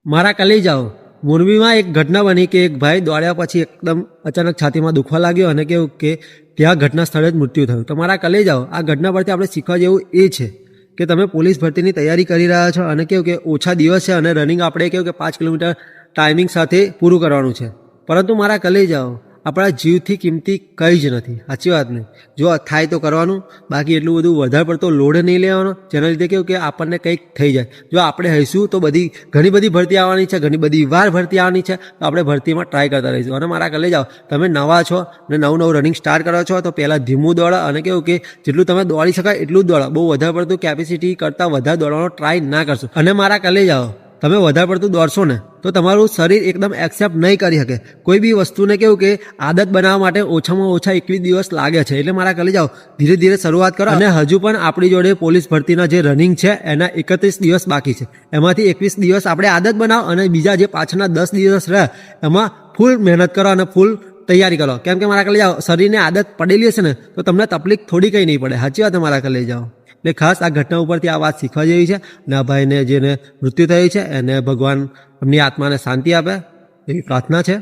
મારા કલેજાઓ મોરબીમાં એક ઘટના બની કે એક ભાઈ દોડ્યા પછી એકદમ અચાનક છાતીમાં દુખવા લાગ્યો અને કેવું કે ત્યાં ઘટના સ્થળે જ મૃત્યુ થયું. તો મારા કલેજાઓ આ ઘટના પરથી આપણે શીખવા જેવું એ છે કે તમે પોલીસ ભરતીની તૈયારી કરી રહ્યા છો અને કેવું કે ઓછા દિવસ છે અને રનિંગ આપણે કેવું કે 5 કિલોમીટર ટાઈમિંગ સાથે પૂરું કરવાનું છે, પરંતુ મારા કલેજાઓ આપણા જીવથી કિંમતી કંઈ જ નથી. સાચી વાત નહીં? જો થાય તો કરવાનું, બાકી એટલું બધું વધારે પડતો લોડ નહીં લેવાનો જેના લીધે કેવું કે આપણને કંઈક થઈ જાય. જો આપણે હઈશું તો ઘણી બધી ભરતી આવવાની છે, ઘણી બધી વાર ભરતી આવવાની છે, તો આપણે ભરતીમાં ટ્રાય કરતા રહીશું. અને મારા કલેજાઓ તમે નવા છો અને નવું રનિંગ સ્ટાર્ટ કરો છો તો પહેલાં ધીમું દોડો અને કેવું કે જેટલું તમે દોડી શકાય એટલું જ દોડો. બહુ વધારે પડતું કેપેસિટી કરતાં વધારે દોડવાનો ટ્રાય ના કરશો. અને મારા કલેજાઓ તમે વધારે પડતું દોડશો ને તો તમારું શરીર એકદમ એક્સેપ્ટ નહીં કરી શકે. કોઈ બી વસ્તુને કેવું કે આદત બનાવવા માટે ઓછામાં ઓછા 21 દિવસ લાગે છે. એટલે મારા કલેજાઓ ધીરે ધીરે શરૂઆત કરો. અને હજુ પણ આપણી જોડે પોલીસ ભરતીના જે રનિંગ છે એના 31 દિવસ બાકી છે. એમાંથી 21 દિવસ આપણે આદત બનાવો અને બીજા જે પાછળના 10 દિવસ રહે એમાં ફૂલ મહેનત કરો અને ફૂલ તૈયારી કરો. કેમ કે મારા કલેજાઓ શરીરને આદત પડેલી હશે ને તો તમને તકલીફ થોડી કંઈ નહીં પડે. સાચી વાત મારા કલેજાઓ. એટલે ખાસ આ ઘટના ઉપરથી આ વાત શીખવા જેવી છે. અને આ ભાઈને જેને મૃત્યુ થયું છે એને ભગવાન એમની આત્માને શાંતિ આપે એવી પ્રાર્થના છે.